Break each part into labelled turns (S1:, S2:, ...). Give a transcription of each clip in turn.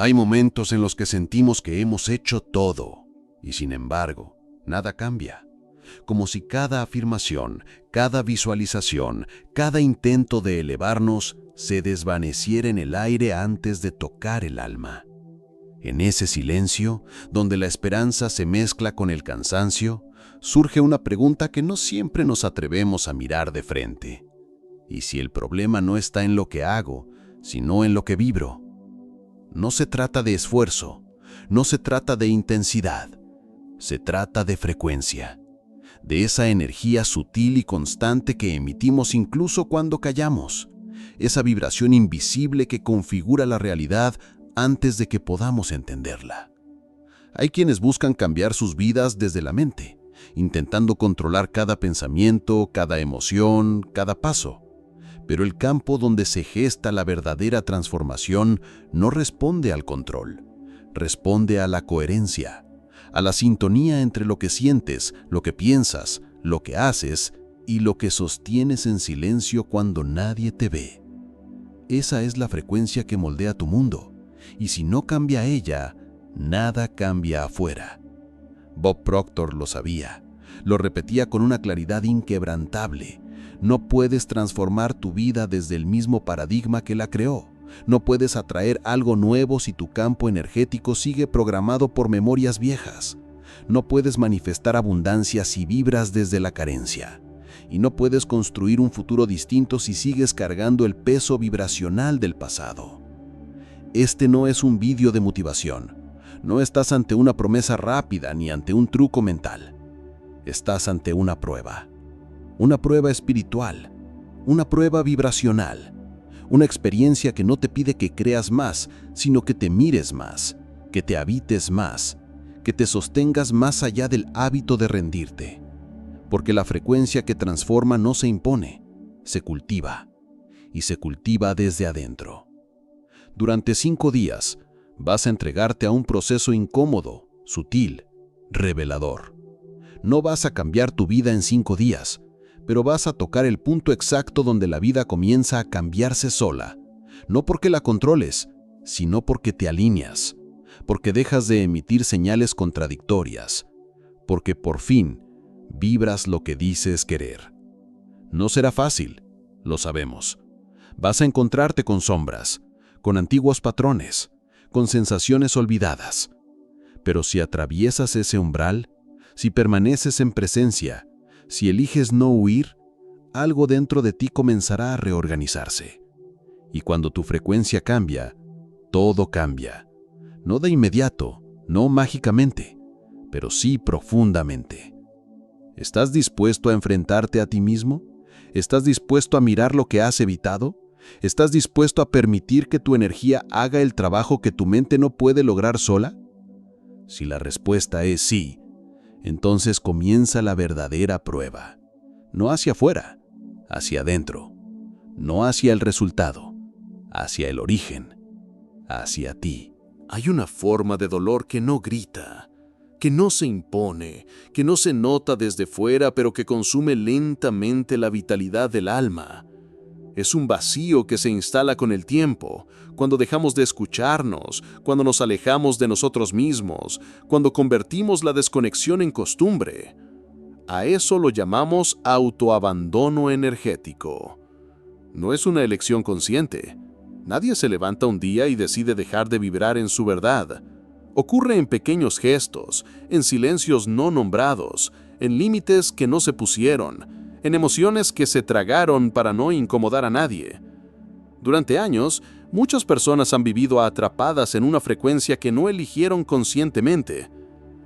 S1: Hay momentos en los que sentimos que hemos hecho todo, y sin embargo, nada cambia. Como si cada afirmación, cada visualización, cada intento de elevarnos se desvaneciera en el aire antes de tocar el alma. En ese silencio, donde la esperanza se mezcla con el cansancio, surge una pregunta que no siempre nos atrevemos a mirar de frente. ¿Y si el problema no está en lo que hago, sino en lo que vibro? No se trata de esfuerzo, no se trata de intensidad, se trata de frecuencia, de esa energía sutil y constante que emitimos incluso cuando callamos, esa vibración invisible que configura la realidad antes de que podamos entenderla. Hay quienes buscan cambiar sus vidas desde la mente, intentando controlar cada pensamiento, cada emoción, cada paso. Pero el campo donde se gesta la verdadera transformación no responde al control, responde a la coherencia, a la sintonía entre lo que sientes, lo que piensas, lo que haces y lo que sostienes en silencio cuando nadie te ve. Esa es la frecuencia que moldea tu mundo, y si no cambia ella, nada cambia afuera. Bob Proctor lo sabía, lo repetía con una claridad inquebrantable. No puedes transformar tu vida desde el mismo paradigma que la creó. No puedes atraer algo nuevo si tu campo energético sigue programado por memorias viejas. No puedes manifestar abundancia si vibras desde la carencia. Y no puedes construir un futuro distinto si sigues cargando el peso vibracional del pasado. Este no es un vídeo de motivación. No estás ante una promesa rápida ni ante un truco mental. Estás ante una prueba espiritual, una prueba vibracional, una experiencia que no te pide que creas más, sino que te mires más, que te habites más, que te sostengas más allá del hábito de rendirte. Porque la frecuencia que transforma no se impone, se cultiva, y se cultiva desde adentro. Durante 5 días vas a entregarte a un proceso incómodo, sutil, revelador. No vas a cambiar tu vida en 5 días, pero vas a tocar el punto exacto donde la vida comienza a cambiarse sola, no porque la controles, sino porque te alineas, porque dejas de emitir señales contradictorias, porque por fin vibras lo que dices querer. No será fácil, lo sabemos. Vas a encontrarte con sombras, con antiguos patrones, con sensaciones olvidadas. Pero si atraviesas ese umbral, si permaneces en presencia, si eliges no huir, algo dentro de ti comenzará a reorganizarse. Y cuando tu frecuencia cambia, todo cambia. No de inmediato, no mágicamente, pero sí profundamente. ¿Estás dispuesto a enfrentarte a ti mismo? ¿Estás dispuesto a mirar lo que has evitado? ¿Estás dispuesto a permitir que tu energía haga el trabajo que tu mente no puede lograr sola? Si la respuesta es sí, entonces comienza la verdadera prueba. No hacia afuera, hacia adentro. No hacia el resultado, hacia el origen, hacia ti. Hay una forma de dolor que no grita, que no se impone, que no se nota desde fuera, pero que consume lentamente la vitalidad del alma. Es un vacío que se instala con el tiempo, cuando dejamos de escucharnos, cuando nos alejamos de nosotros mismos, cuando convertimos la desconexión en costumbre. A eso lo llamamos autoabandono energético. No es una elección consciente. Nadie se levanta un día y decide dejar de vibrar en su verdad. Ocurre en pequeños gestos, en silencios no nombrados, en límites que no se pusieron, en emociones que se tragaron para no incomodar a nadie. Durante años, muchas personas han vivido atrapadas en una frecuencia que no eligieron conscientemente,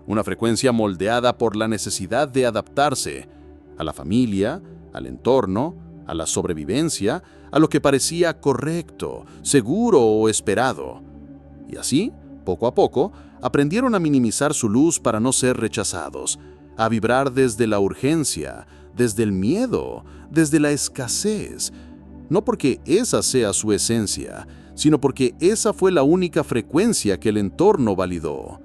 S1: una frecuencia moldeada por la necesidad de adaptarse a la familia, al entorno, a la sobrevivencia, a lo que parecía correcto, seguro o esperado. Y así, poco a poco, aprendieron a minimizar su luz para no ser rechazados, a vibrar desde la urgencia, desde el miedo, desde la escasez, no porque esa sea su esencia, sino porque esa fue la única frecuencia que el entorno validó.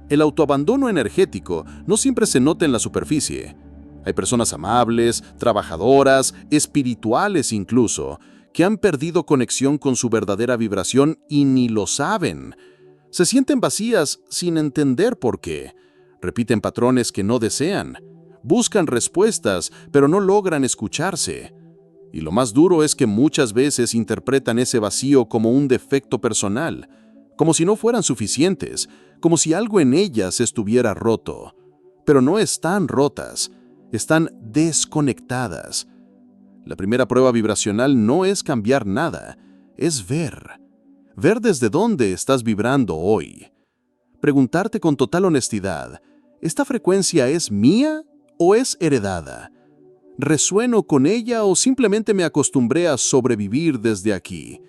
S1: El autoabandono energético no siempre se nota en la superficie. Hay personas amables, trabajadoras, espirituales incluso, que han perdido conexión con su verdadera vibración y ni lo saben. Se sienten vacías sin entender por qué. Repiten patrones que no desean. Buscan respuestas, pero no logran escucharse. Y lo más duro es que muchas veces interpretan ese vacío como un defecto personal, como si no fueran suficientes, como si algo en ellas estuviera roto. Pero no están rotas, están desconectadas. La primera prueba vibracional no es cambiar nada, es ver. Ver desde dónde estás vibrando hoy. Preguntarte con total honestidad, ¿esta frecuencia es mía o es heredada? ¿Resueno con ella o simplemente me acostumbré a sobrevivir desde aquí?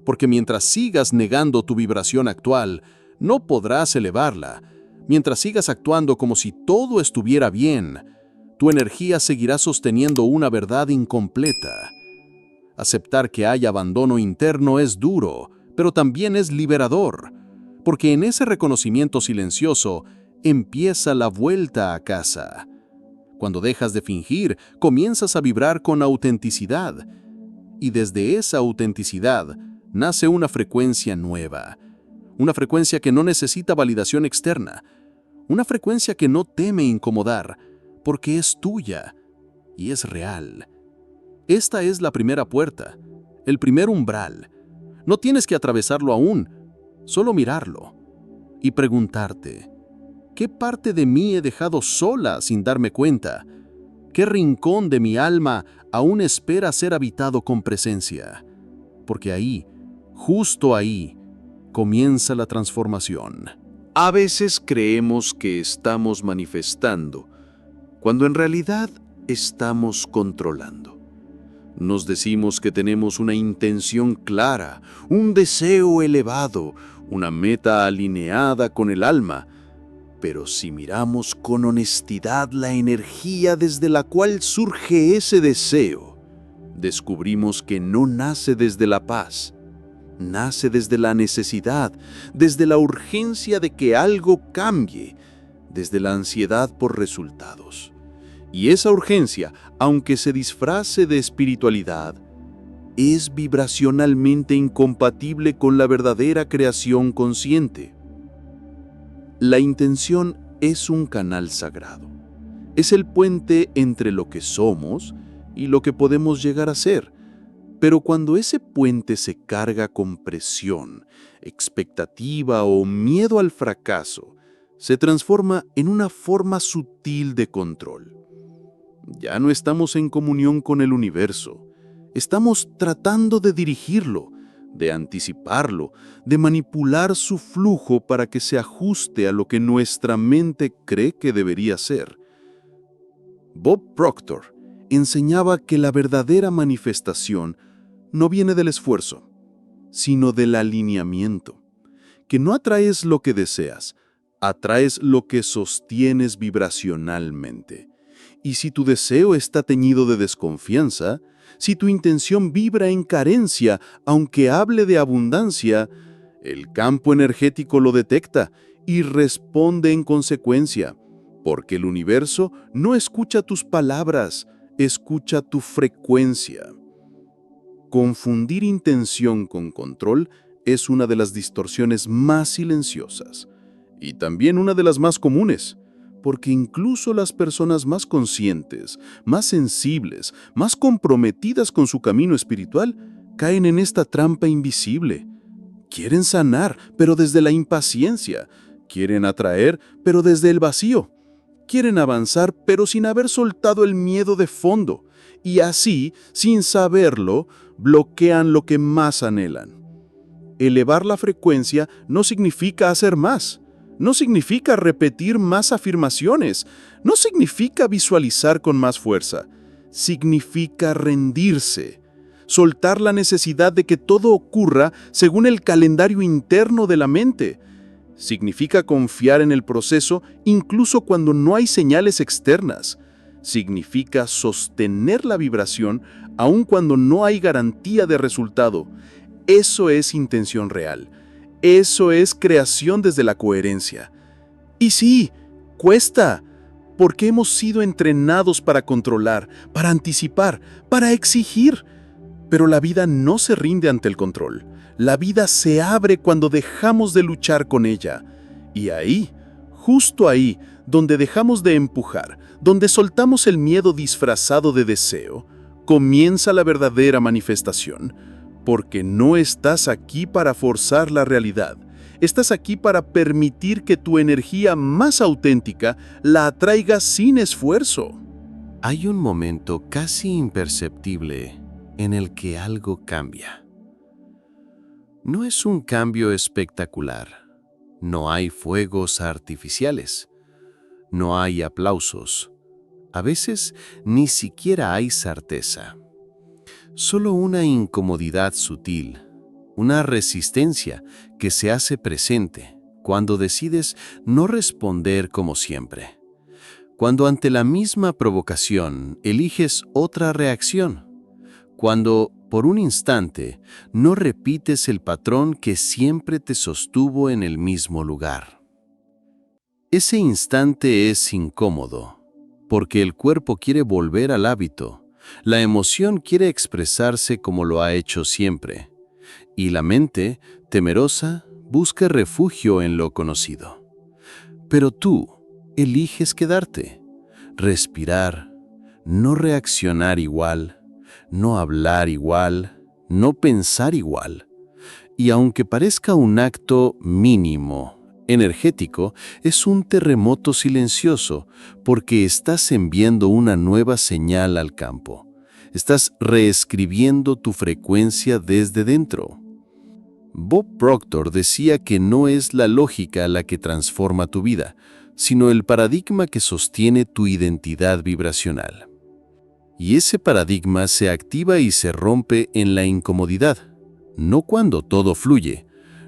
S1: Porque mientras sigas negando tu vibración actual, no podrás elevarla. Mientras sigas actuando como si todo estuviera bien, tu energía seguirá sosteniendo una verdad incompleta. Aceptar que hay abandono interno es duro, pero también es liberador, porque en ese reconocimiento silencioso empieza la vuelta a casa. Cuando dejas de fingir, comienzas a vibrar con autenticidad, y desde esa autenticidad nace una frecuencia nueva, una frecuencia que no necesita validación externa, una frecuencia que no teme incomodar, porque es tuya y es real. Esta es la primera puerta, el primer umbral. No tienes que atravesarlo aún, solo mirarlo y preguntarte, ¿qué parte de mí he dejado sola sin darme cuenta? ¿Qué rincón de mi alma aún espera ser habitado con presencia? Porque ahí, justo ahí, comienza la transformación.
S2: A veces creemos que estamos manifestando, cuando en realidad estamos controlando. Nos decimos que tenemos una intención clara, un deseo elevado, una meta alineada con el alma, pero si miramos con honestidad la energía desde la cual surge ese deseo, descubrimos que no nace desde la paz, nace desde la necesidad, desde la urgencia de que algo cambie, desde la ansiedad por resultados. Y esa urgencia, aunque se disfrace de espiritualidad, es vibracionalmente incompatible con la verdadera creación consciente. La intención es un canal sagrado. Es el puente entre lo que somos y lo que podemos llegar a ser. Pero cuando ese puente se carga con presión, expectativa o miedo al fracaso, se transforma en una forma sutil de control. Ya no estamos en comunión con el universo. Estamos tratando de dirigirlo, de anticiparlo, de manipular su flujo para que se ajuste a lo que nuestra mente cree que debería ser. Bob Proctor enseñaba que la verdadera manifestación no viene del esfuerzo, sino del alineamiento, que no atraes lo que deseas, atraes lo que sostienes vibracionalmente. Y si tu deseo está teñido de desconfianza, si tu intención vibra en carencia, aunque hable de abundancia, el campo energético lo detecta y responde en consecuencia, porque el universo no escucha tus palabras, escucha tu frecuencia. Confundir intención con control es una de las distorsiones más silenciosas y también una de las más comunes. Porque incluso las personas más conscientes, más sensibles, más comprometidas con su camino espiritual, caen en esta trampa invisible. Quieren sanar, pero desde la impaciencia. Quieren atraer, pero desde el vacío. Quieren avanzar, pero sin haber soltado el miedo de fondo. Y así, sin saberlo, bloquean lo que más anhelan. Elevar la frecuencia no significa hacer más. No significa repetir más afirmaciones, no significa visualizar con más fuerza, significa rendirse, soltar la necesidad de que todo ocurra según el calendario interno de la mente. Significa confiar en el proceso incluso cuando no hay señales externas. Significa sostener la vibración aun cuando no hay garantía de resultado. Eso es intención real. Eso es creación desde la coherencia. Y sí, cuesta, porque hemos sido entrenados para controlar, para anticipar, para exigir.
S3: Pero la vida no se rinde ante el control. La vida se abre cuando dejamos de luchar con ella. Y ahí, justo ahí, donde dejamos de empujar, donde soltamos el miedo disfrazado de deseo, comienza la verdadera manifestación. Porque no estás aquí para forzar la realidad. Estás aquí para permitir que tu energía más auténtica la atraiga sin esfuerzo.
S1: Hay un momento casi imperceptible en el que algo cambia. No es un cambio espectacular. No hay fuegos artificiales. No hay aplausos. A veces ni siquiera hay certeza. Solo una incomodidad sutil, una resistencia que se hace presente cuando decides no responder como siempre. Cuando ante la misma provocación eliges otra reacción. Cuando, por un instante, no repites el patrón que siempre te sostuvo en el mismo lugar. Ese instante es incómodo, porque el cuerpo quiere volver al hábito, la emoción quiere expresarse como lo ha hecho siempre, y la mente, temerosa, busca refugio en lo conocido. Pero tú eliges quedarte, respirar, no reaccionar igual, no hablar igual, no pensar igual. Y aunque parezca un acto mínimo, energético, es un terremoto silencioso porque estás enviando una nueva señal al campo. Estás reescribiendo tu frecuencia desde dentro. Bob Proctor decía que no es la lógica la que transforma tu vida, sino el paradigma que sostiene tu identidad vibracional. Y ese paradigma se activa y se rompe en la incomodidad, no cuando todo fluye,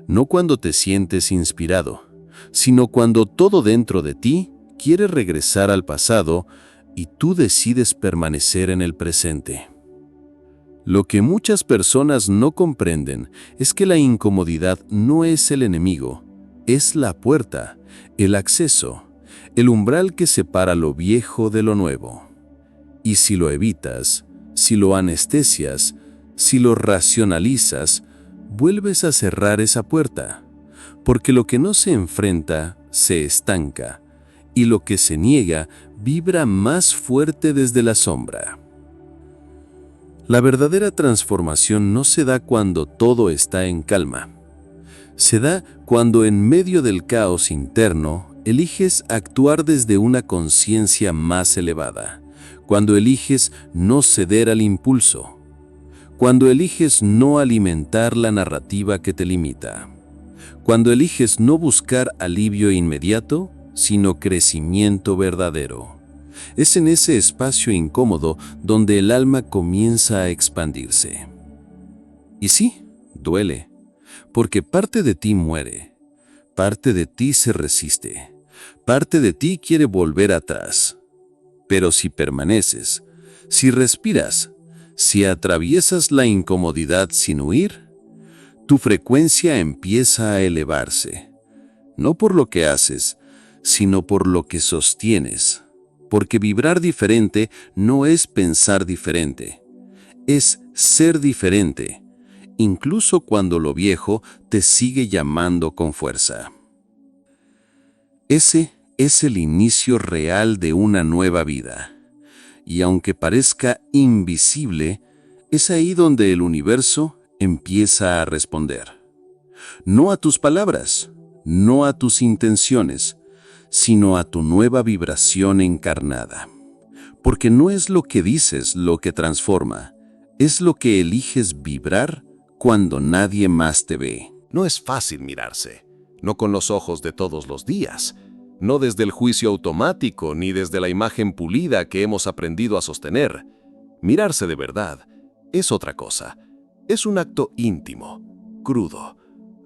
S1: no cuando te sientes inspirado, sino cuando todo dentro de ti quiere regresar al pasado y tú decides permanecer en el presente. Lo que muchas personas no comprenden es que la incomodidad no es el enemigo, es la puerta, el acceso, el umbral que separa lo viejo de lo nuevo. Y si lo evitas, si lo anestesias, si lo racionalizas, vuelves a cerrar esa puerta, porque lo que no se enfrenta se estanca, y lo que se niega vibra más fuerte desde la sombra. La verdadera transformación no se da cuando todo está en calma. Se da cuando en medio del caos interno eliges actuar desde una conciencia más elevada. Cuando eliges no ceder al impulso, cuando eliges no alimentar la narrativa que te limita, cuando eliges no buscar alivio inmediato, sino crecimiento verdadero. Es en ese espacio incómodo donde el alma comienza a expandirse. Y sí, duele, porque parte de ti muere, parte de ti se resiste, parte de ti quiere volver atrás. Pero si permaneces, si respiras, si atraviesas la incomodidad sin huir, tu frecuencia empieza a elevarse, no por lo que haces, sino por lo que sostienes. Porque vibrar diferente no es pensar diferente, es ser diferente, incluso cuando lo viejo te sigue llamando con fuerza. Ese es el inicio real de una nueva vida. Y aunque parezca invisible, es ahí donde el universo empieza a responder. No a tus palabras, no a tus intenciones, sino a tu nueva vibración encarnada. Porque no es lo que dices lo que transforma, es lo que eliges vibrar cuando nadie más te ve.
S4: No es fácil mirarse, no con los ojos de todos los días, no desde el juicio automático ni desde la imagen pulida que hemos aprendido a sostener. Mirarse de verdad es otra cosa. Es un acto íntimo, crudo,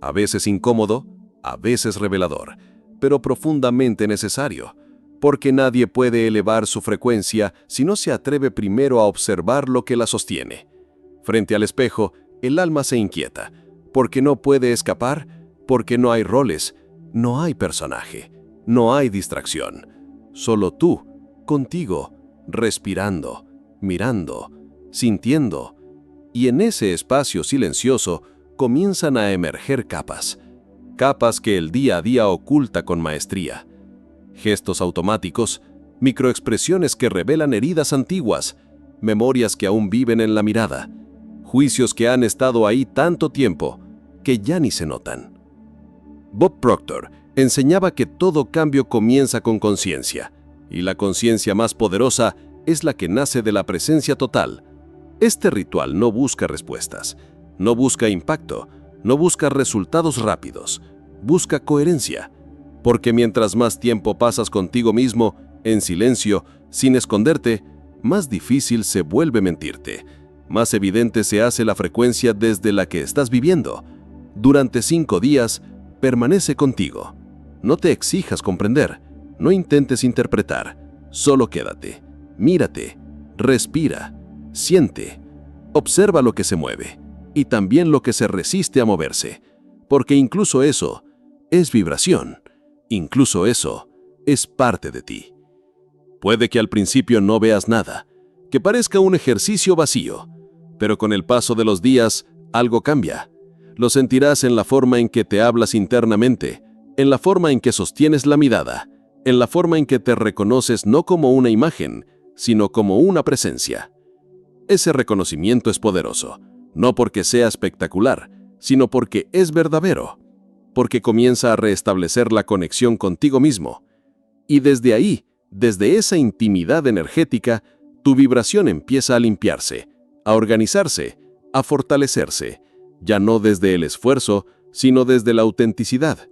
S4: a veces incómodo, a veces revelador, pero profundamente necesario, porque nadie puede elevar su frecuencia si no se atreve primero a observar lo que la sostiene. Frente al espejo, el alma se inquieta, porque no puede escapar, porque no hay roles, no hay personaje. No hay distracción, solo tú, contigo, respirando, mirando, sintiendo, Y en ese espacio silencioso comienzan a emerger capas. Capas que el día a día oculta con maestría. Gestos automáticos, microexpresiones que revelan heridas antiguas, memorias que aún viven en la mirada, juicios que han estado ahí tanto tiempo que ya ni se notan. Bob Proctor enseñaba que todo cambio comienza con conciencia, y la conciencia más poderosa es la que nace de la presencia total. Este ritual no busca respuestas, no busca impacto, no busca resultados rápidos, busca coherencia, porque mientras más tiempo pasas contigo mismo, en silencio, sin esconderte, más difícil se vuelve mentirte, más evidente se hace la frecuencia desde la que estás viviendo. Durante 5 días, permanece contigo. No te exijas comprender, no intentes interpretar, solo quédate, mírate, respira, siente, observa lo que se mueve y también lo que se resiste a moverse, porque incluso eso es vibración, incluso eso es parte de ti. Puede que al principio no veas nada, que parezca un ejercicio vacío, pero con el paso de los días algo cambia. Lo sentirás en la forma en que te hablas internamente, en la forma en que sostienes la mirada, en la forma en que te reconoces no como una imagen, sino como una presencia. Ese reconocimiento es poderoso, no porque sea espectacular, sino porque es verdadero, porque comienza a restablecer la conexión contigo mismo. Y desde ahí, desde esa intimidad energética, tu vibración empieza a limpiarse, a organizarse, a fortalecerse, ya no desde el esfuerzo, sino desde la autenticidad.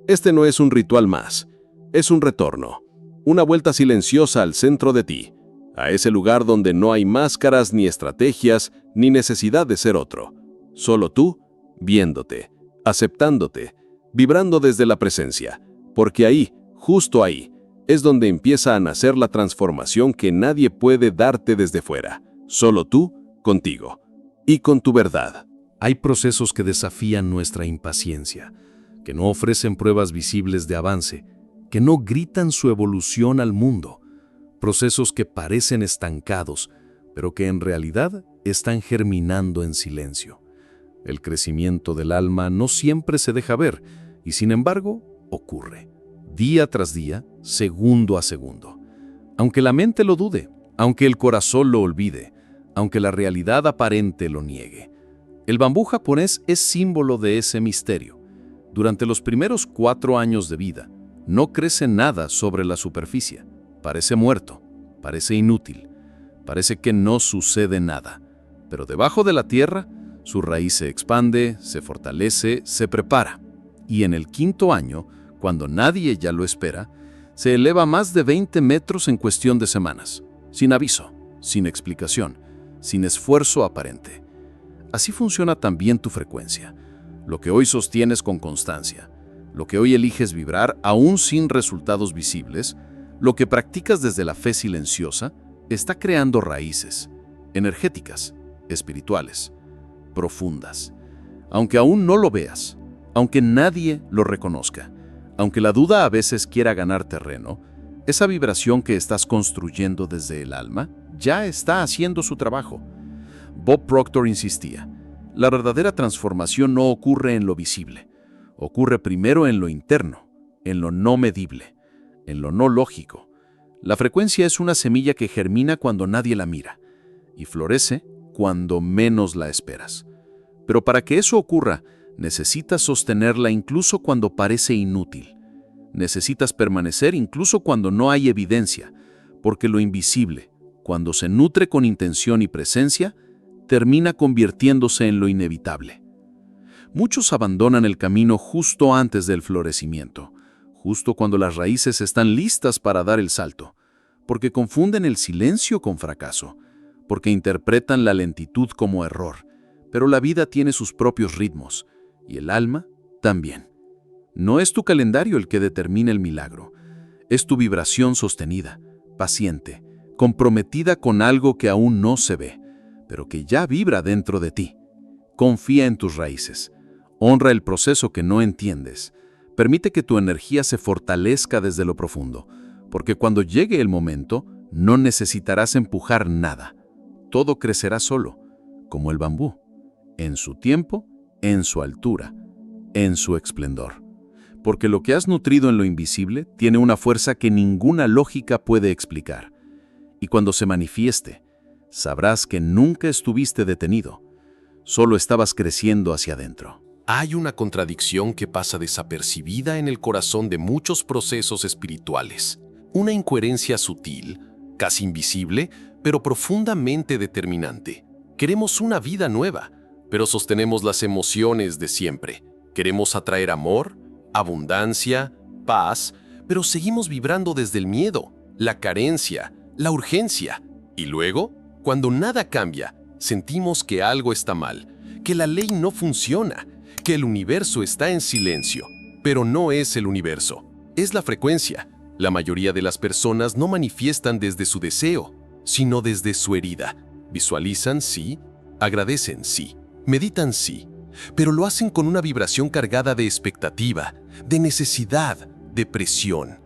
S4: Este no es un ritual más, es un retorno, una vuelta silenciosa al centro de ti, a ese lugar donde no hay máscaras ni estrategias ni necesidad de ser otro. Solo tú, viéndote, aceptándote, vibrando desde la presencia, porque ahí, justo ahí, es donde empieza a nacer la transformación que nadie puede darte desde fuera, solo tú, contigo, y con tu verdad.
S5: Hay procesos que desafían nuestra impaciencia, que no ofrecen pruebas visibles de avance, que no gritan su evolución al mundo, procesos que parecen estancados, pero que en realidad están germinando en silencio. El crecimiento del alma no siempre se deja ver, y sin embargo, ocurre, día tras día, segundo a segundo. Aunque la mente lo dude, aunque el corazón lo olvide, aunque la realidad aparente lo niegue. El bambú japonés es símbolo de ese misterio. Durante los primeros 4 años de vida, no crece nada sobre la superficie. Parece muerto, parece inútil, parece que no sucede nada. Pero debajo de la tierra, su raíz se expande, se fortalece, se prepara. Y en el 5.º año, cuando nadie ya lo espera, se eleva más de 20 metros en cuestión de semanas, sin aviso, sin explicación, sin esfuerzo aparente. Así funciona también tu frecuencia. Lo que hoy sostienes con constancia, lo que hoy eliges vibrar aún sin resultados visibles, lo que practicas desde la fe silenciosa, está creando raíces, energéticas, espirituales, profundas. Aunque aún no lo veas, aunque nadie lo reconozca, aunque la duda a veces quiera ganar terreno, esa vibración que estás construyendo desde el alma ya está haciendo su trabajo. Bob Proctor insistía, la verdadera transformación no ocurre en lo visible, ocurre primero en lo interno, en lo no medible, en lo no lógico. La frecuencia es una semilla que germina cuando nadie la mira y florece cuando menos la esperas. Pero para que eso ocurra, necesitas sostenerla incluso cuando parece inútil. Necesitas permanecer incluso cuando no hay evidencia, porque lo invisible, cuando se nutre con intención y presencia, termina convirtiéndose en lo inevitable. Muchos abandonan el camino justo antes del florecimiento, justo cuando las raíces están listas para dar el salto, porque confunden el silencio con fracaso, porque interpretan la lentitud como error, pero la vida tiene sus propios ritmos, y el alma también. No es tu calendario el que determina el milagro, es tu vibración sostenida, paciente, comprometida con algo que aún no se ve, pero que ya vibra dentro de ti. Confía en tus raíces, honra el proceso que no entiendes, permite que tu energía se fortalezca desde lo profundo, porque cuando llegue el momento, no necesitarás empujar nada. Todo crecerá solo,
S3: como el bambú, en su tiempo, en su altura, en su esplendor. Porque lo que has nutrido en lo invisible tiene una fuerza que ninguna lógica puede explicar. Y cuando se manifieste, sabrás que nunca estuviste detenido, solo estabas creciendo hacia adentro.
S5: Hay una contradicción que pasa desapercibida en el corazón de muchos procesos espirituales. Una incoherencia sutil, casi invisible, pero profundamente determinante. Queremos una vida nueva, pero sostenemos las emociones de siempre. Queremos atraer amor, abundancia, paz, pero seguimos vibrando desde el miedo, la carencia, la urgencia. Y luego, cuando nada cambia, sentimos que algo está mal, que la ley no funciona, que el universo está en silencio. Pero no es el universo, es la frecuencia. La mayoría de las personas no manifiestan desde su deseo, sino desde su herida. Visualizan, sí, agradecen, sí, meditan, sí, pero lo hacen con una vibración cargada de expectativa, de necesidad, de presión.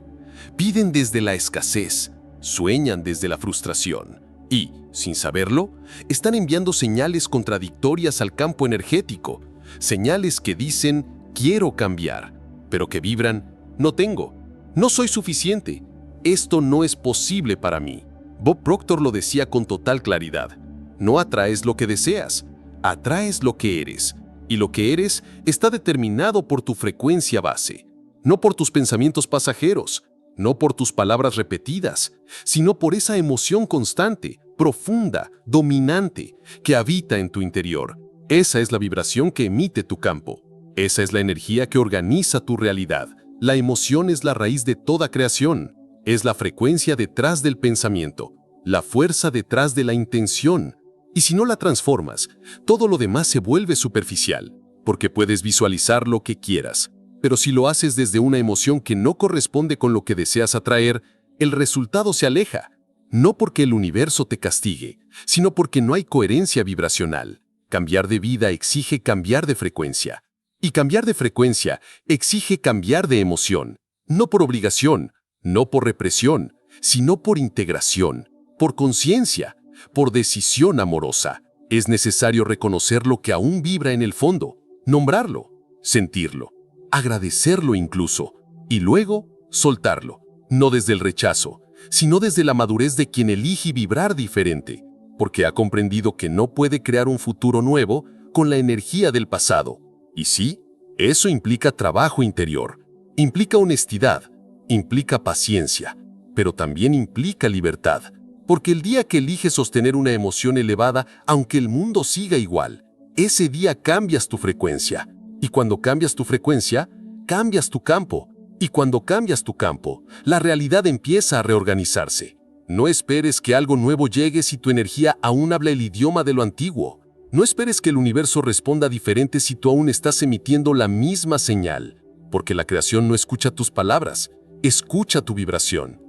S5: Piden desde la escasez, sueñan desde la frustración y, sin saberlo, están enviando señales contradictorias al campo energético, señales que dicen quiero cambiar, pero que vibran no tengo, no soy suficiente, esto no es posible para mí. Bob Proctor lo decía con total claridad. No atraes lo que deseas, atraes lo que eres. Y lo que eres está determinado por tu frecuencia base, no por tus pensamientos pasajeros, no por tus palabras repetidas, sino por esa emoción constante, profunda, dominante, que habita en tu interior. Esa es la vibración que emite tu campo. Esa es la energía que organiza tu realidad. La emoción es la raíz de toda creación. Es la frecuencia detrás del pensamiento, la fuerza detrás de la intención. Y si no la transformas, todo lo demás se vuelve superficial, porque puedes visualizar lo que quieras. Pero si lo haces desde una emoción que no corresponde con lo que deseas atraer, el resultado se aleja. No porque el universo te castigue, sino porque no hay coherencia vibracional. Cambiar de vida exige cambiar de frecuencia. Y cambiar de frecuencia exige cambiar de emoción. No por obligación, no por represión, sino por integración, por conciencia, por decisión amorosa. Es necesario reconocer lo que aún vibra en el fondo, nombrarlo, sentirlo, agradecerlo incluso, y luego soltarlo, no desde el rechazo, sino desde la madurez de quien elige vibrar diferente, porque ha comprendido que no puede crear un futuro nuevo con la energía del pasado. Y sí, eso implica trabajo interior, implica honestidad, implica paciencia, pero también implica libertad, porque el día que eliges sostener una emoción elevada, aunque el mundo siga igual, ese día cambias tu frecuencia, y cuando cambias tu frecuencia, cambias tu campo, y cuando cambias tu campo, la realidad empieza a reorganizarse. No esperes que algo nuevo llegue si tu energía aún habla el idioma de lo antiguo. No esperes que el universo responda diferente si tú aún estás emitiendo la misma señal, porque la creación no escucha tus palabras, escucha tu vibración.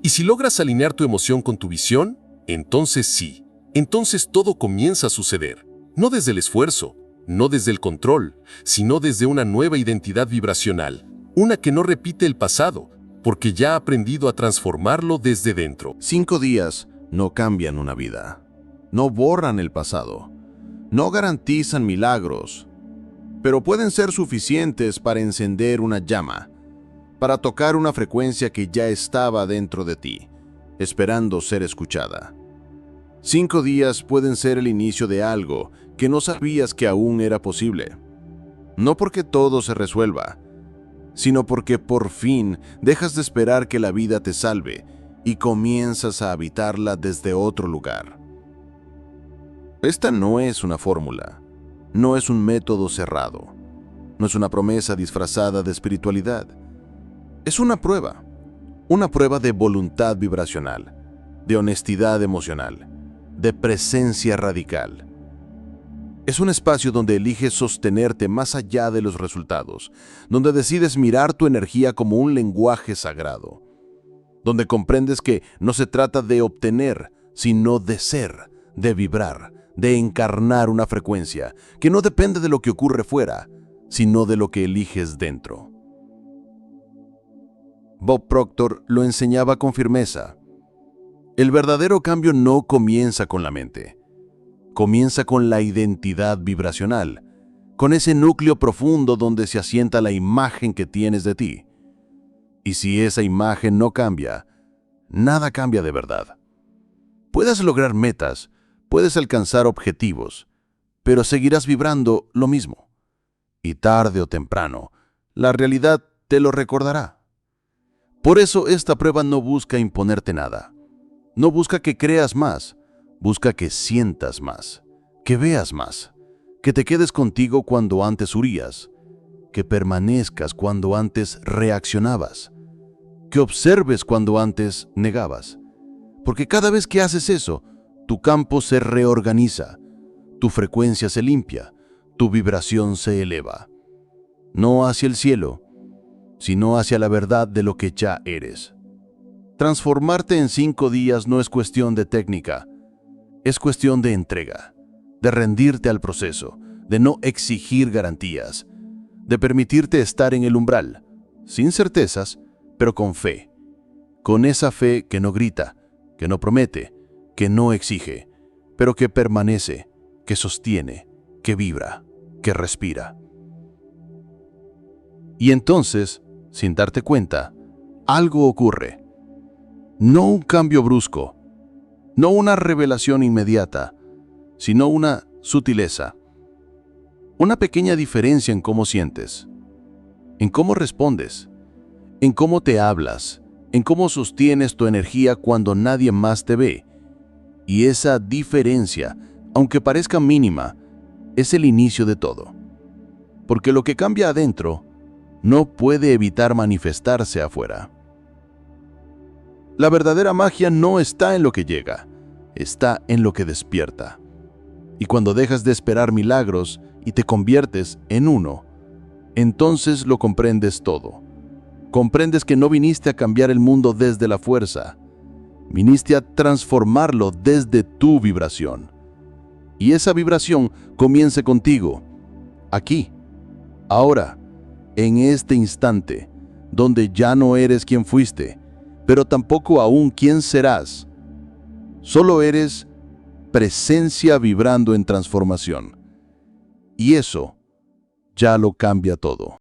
S5: Y si logras alinear tu emoción con tu visión, entonces sí, entonces todo comienza a suceder. No desde el esfuerzo, no desde el control, sino desde una nueva identidad vibracional, una que no repite el pasado, porque ya ha aprendido a transformarlo desde dentro.
S1: 5 días no cambian una vida, no borran el pasado, no garantizan milagros, pero pueden ser suficientes para encender una llama, para tocar una frecuencia que ya estaba dentro de ti, esperando ser escuchada. 5 días pueden ser el inicio de algo que no sabías que aún era posible. No porque todo se resuelva, sino porque por fin dejas de esperar que la vida te salve y comienzas a habitarla desde otro lugar. Esta no es una fórmula, no es un método cerrado, no es una promesa disfrazada de espiritualidad. Es una prueba de voluntad vibracional, de honestidad emocional, de presencia radical. Es un espacio donde eliges sostenerte más allá de los resultados, donde decides mirar tu energía como un lenguaje sagrado, donde comprendes que no se trata de obtener, sino de ser, de vibrar, de encarnar una frecuencia que no depende de lo que ocurre fuera, sino de lo que eliges dentro. Bob Proctor lo enseñaba con firmeza. El verdadero cambio no comienza con la mente, Comienza con la identidad vibracional, con ese núcleo profundo donde se asienta la imagen que tienes de ti. Y si esa imagen no cambia, nada cambia de verdad. Puedes lograr metas, puedes alcanzar objetivos, pero seguirás vibrando lo mismo. Y tarde o temprano, la realidad te lo recordará. Por eso esta prueba no busca imponerte nada. No busca que creas más, busca que sientas más, que veas más, que te quedes contigo cuando antes huías, que permanezcas cuando antes reaccionabas, que observes cuando antes negabas. Porque cada vez que haces eso, tu campo se reorganiza, tu frecuencia se limpia, tu vibración se eleva. No hacia el cielo, sino hacia la verdad de lo que ya eres. Transformarte en 5 días no es cuestión de técnica, es cuestión de entrega, de rendirte al proceso, de no exigir garantías, de permitirte estar en el umbral, sin certezas, pero con fe. Con esa fe que no grita, que no promete, que no exige, pero que permanece, que sostiene, que vibra, que respira. Y entonces, sin darte cuenta, algo ocurre. No un cambio brusco, no una revelación inmediata, sino una sutileza. Una pequeña diferencia en cómo sientes, en cómo respondes, en cómo te hablas, en cómo sostienes tu energía cuando nadie más te ve. Y esa diferencia, aunque parezca mínima, es el inicio de todo. Porque lo que cambia adentro no puede evitar manifestarse afuera. La verdadera magia no está en lo que llega, está en lo que despierta. Y cuando dejas de esperar milagros y te conviertes en uno, entonces lo comprendes todo. Comprendes que no viniste a cambiar el mundo desde la fuerza, viniste a transformarlo desde tu vibración. Y esa vibración comienza contigo, aquí, ahora, en este instante, donde ya no eres quien fuiste, pero tampoco aún quién serás. Solo eres presencia vibrando en transformación. Y eso ya lo cambia todo.